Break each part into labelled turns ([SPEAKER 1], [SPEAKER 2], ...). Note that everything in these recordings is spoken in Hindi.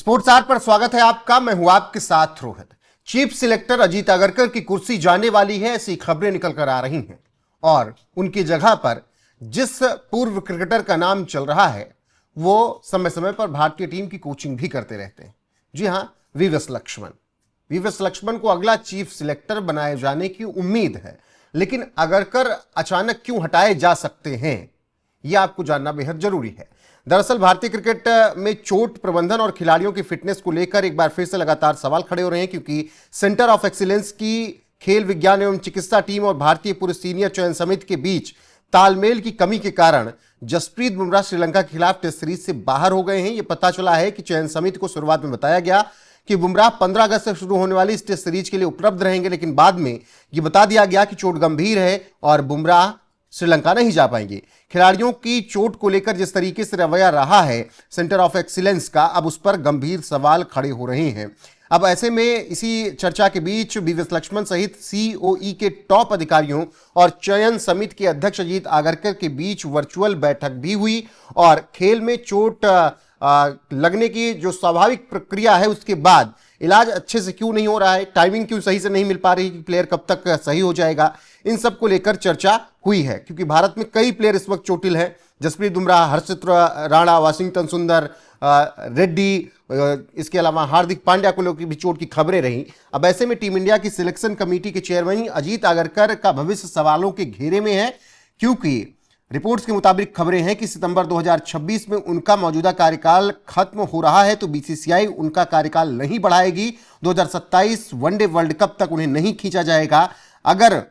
[SPEAKER 1] स्पोर्ट्स आर्ट पर स्वागत है आपका। मैं हूं आपके साथ रोहित। चीफ सिलेक्टर अजीत आगरकर की कुर्सी जाने वाली है, ऐसी खबरें निकल कर आ रही हैं और उनकी जगह पर जिस पूर्व क्रिकेटर का नाम चल रहा है वो समय समय पर भारतीय टीम की कोचिंग भी करते रहते हैं। जी हां, वीएस लक्ष्मण। वीएस लक्ष्मण को अगला चीफ सिलेक्टर बनाए जाने की उम्मीद है, लेकिन आगरकर अचानक क्यों हटाए जा सकते हैं यह आपको जानना बेहद जरूरी है। दरअसल भारतीय क्रिकेट में चोट प्रबंधन और खिलाड़ियों की फिटनेस को लेकर एक बार फिर से लगातार सवाल खड़े हो रहे हैं, क्योंकि सेंटर ऑफ एक्सीलेंस की खेल विज्ञान एवं चिकित्सा टीम और भारतीय पुरुष सीनियर चयन समिति के बीच तालमेल की कमी के कारण जसप्रीत बुमराह श्रीलंका के खिलाफ टेस्ट सीरीज से बाहर हो गए हैं। यह पता चला है कि चयन समिति को शुरुआत में बताया गया कि बुमराह 15 अगस्त से शुरू होने वाली इस टेस्ट सीरीज के लिए उपलब्ध रहेंगे, लेकिन बाद में यह बता दिया गया कि चोट गंभीर है और बुमराह श्रीलंका नहीं जा पाएंगे। खिलाड़ियों की चोट को लेकर जिस तरीके से रवैया रहा है सेंटर ऑफ एक्सीलेंस का, अब उस पर गंभीर सवाल खड़े हो रहे हैं। अब ऐसे में इसी चर्चा के बीच वीएस लक्ष्मण सहित सीओई के टॉप अधिकारियों और चयन समिति के अध्यक्ष अजीत आगरकर के बीच वर्चुअल बैठक भी हुई और खेल में चोट लगने की जो स्वाभाविक प्रक्रिया है उसके बाद इलाज अच्छे से क्यों नहीं हो रहा है, टाइमिंग क्यों सही से नहीं मिल पा रही कि प्लेयर कब तक सही हो जाएगा, इन सब को लेकर चर्चा हुई है। क्योंकि भारत में कई प्लेयर इस वक्त चोटिल हैं। जसप्रीत बुमराह, हर्षित राणा, वाशिंगटन सुंदर, रेड्डी, इसके अलावा हार्दिक पांड्या को लेकर भी चोट की खबरें रहीं। अब ऐसे में टीम इंडिया की सिलेक्शन कमेटी के चेयरमैन अजीत आगरकर का भविष्य सवालों के घेरे में है, क्योंकि रिपोर्ट्स के मुताबिक खबरें हैं कि सितंबर 2026 में उनका मौजूदा कार्यकाल खत्म हो रहा है, तो बीसीसीआई उनका कार्यकाल नहीं बढ़ाएगी। 2027 वनडे वर्ल्ड कप तक उन्हें नहीं खींचा जाएगा। अगर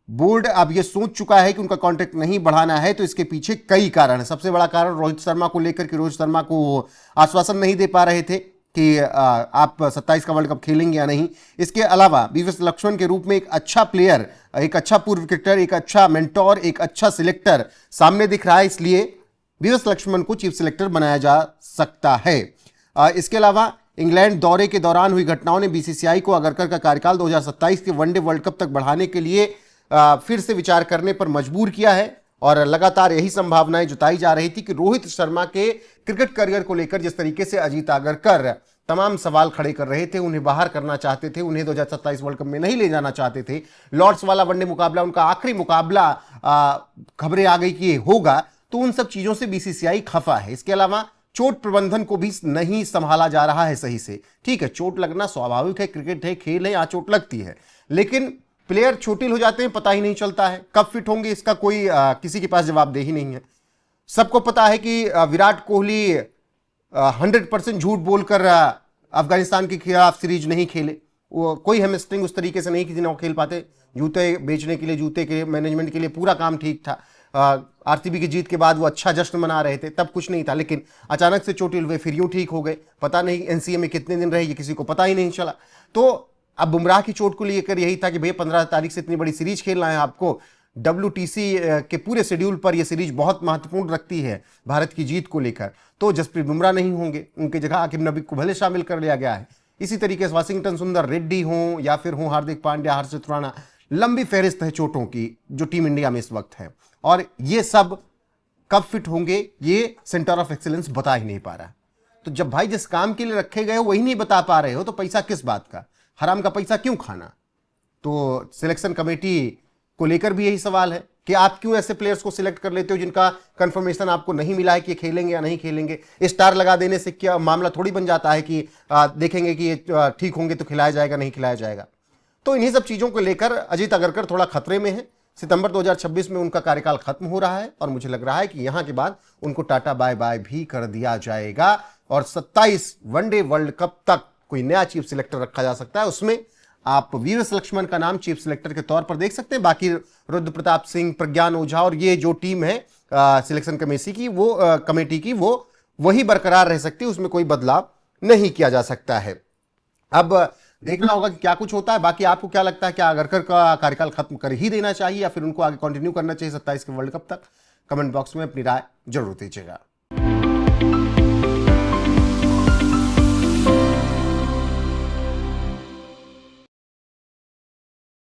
[SPEAKER 1] बोर्ड अब यह सोच चुका है कि उनका कॉन्ट्रैक्ट नहीं बढ़ाना है तो इसके पीछे कई कारण है। सबसे बड़ा कारण रोहित शर्मा को लेकर कि रोहित शर्मा को आश्वासन नहीं दे पा रहे थे कि आप 27 का वर्ल्ड कप खेलेंगे या नहीं। इसके अलावा वीएस लक्ष्मण के रूप में एक अच्छा प्लेयर, एक अच्छा पूर्व क्रिकेटर, एक अच्छा मेंटोर, एक अच्छा सिलेक्टर सामने दिख रहा है, इसलिए वीएस लक्ष्मण को चीफ सिलेक्टर बनाया जा सकता है। इसके अलावा इंग्लैंड दौरे के दौरान हुई घटनाओं ने बीसीसीआई को आगरकर का कार्यकाल 2027 के वनडे वर्ल्ड कप तक बढ़ाने के लिए फिर से विचार करने पर मजबूर किया है और लगातार यही संभावनाएं जताई जा रही थी कि रोहित शर्मा के क्रिकेट करियर को लेकर जिस तरीके से अजीत आगरकर तमाम सवाल खड़े कर रहे थे, उन्हें बाहर करना चाहते थे, उन्हें 2027 वर्ल्ड कप में नहीं ले जाना चाहते थे। लॉर्ड्स वाला वनडे मुकाबला उनका आखिरी मुकाबला खबरें आ गई कि ये होगा, तो उन सब चीजों से बीसीसीआई खफा है। इसके अलावा चोट प्रबंधन को भी नहीं संभाला जा रहा है सही से। ठीक है, चोट लगना स्वाभाविक है, क्रिकेट है, खेल है, यहाँ चोट लगती है, लेकिन प्लेयर चोटिल हो जाते हैं, पता ही नहीं चलता है कब फिट होंगे, इसका कोई किसी के पास जवाबदेही नहीं है। सबको पता है कि विराट कोहली 100% झूठ बोलकर अफगानिस्तान के खिलाफ सीरीज नहीं खेले। वो कोई हैमस्ट्रिंग उस तरीके से नहीं किसी ने खेल पाते। जूते बेचने के लिए, जूते के मैनेजमेंट के लिए पूरा काम ठीक था। आरसीबी की जीत के बाद वो अच्छा जश्न मना रहे थे, तब कुछ नहीं था, लेकिन अचानक से चोटिल हुए, फिर यूं ठीक हो गए। पता नहीं एनसीए में कितने दिन रहे, ये किसी को पता ही नहीं चला। तो अब बुमराह की चोट को लेकर यही था कि भैया 15 तारीख से इतनी बड़ी सीरीज खेलना है आपको। WTC के पूरे शेड्यूल पर यह सीरीज बहुत महत्वपूर्ण रखती है भारत की जीत को लेकर, तो जसप्रीत बुमराह नहीं होंगे, उनकी जगह आकिब नबी को भले शामिल कर लिया गया है। इसी तरीके से वाशिंगटन सुंदर, रेड्डी हों या फिर हों हार्दिक पांड्या, हर्षित राणा, लंबी फहरिस्त है चोटों की जो टीम इंडिया में इस वक्त है, और ये सब कब फिट होंगे ये सेंटर ऑफ एक्सीलेंस बता ही नहीं पा रहा। तो जब भाई जिस काम के लिए रखे गए वही नहीं बता पा रहे हो तो पैसा किस बात का, हराम का पैसा क्यों खाना। तो सिलेक्शन कमेटी को लेकर भी यही सवाल है कि आप क्यों ऐसे प्लेयर्स को सिलेक्ट कर लेते हो जिनका कंफर्मेशन आपको नहीं मिला है कि ये खेलेंगे या नहीं खेलेंगे। स्टार लगा देने से क्या मामला थोड़ी बन जाता है कि देखेंगे कि ये ठीक होंगे तो खिलाया जाएगा, नहीं खिलाया जाएगा। तो इन्हीं सब चीजों को लेकर अजीत आगरकर थोड़ा खतरे में है। सितंबर 2026 में उनका कार्यकाल खत्म हो रहा है और मुझे लग रहा है कि यहां के बाद उनको टाटा बाय बाय भी कर दिया जाएगा और 27 वनडे वर्ल्ड कप तक कोई नया चीफ सिलेक्टर रखा जा सकता है। उसमें आप वीएस लक्ष्मण का नाम चीफ सिलेक्टर के तौर पर देख सकते हैं। बाकी रुद्र प्रताप सिंह, प्रज्ञान ओझा और ये जो टीम है सिलेक्शन कमेटी की वो वही बरकरार रह सकती है, उसमें कोई बदलाव नहीं किया जा सकता है। अब देखना होगा कि क्या कुछ होता है। बाकी आपको क्या लगता है, क्या आगरकर का कार्यकाल खत्म कर ही देना चाहिए या फिर उनको आगे कंटिन्यू करना चाहिए 27 के वर्ल्ड कप तक? कमेंट बॉक्स में अपनी राय जरूर दीजिएगा।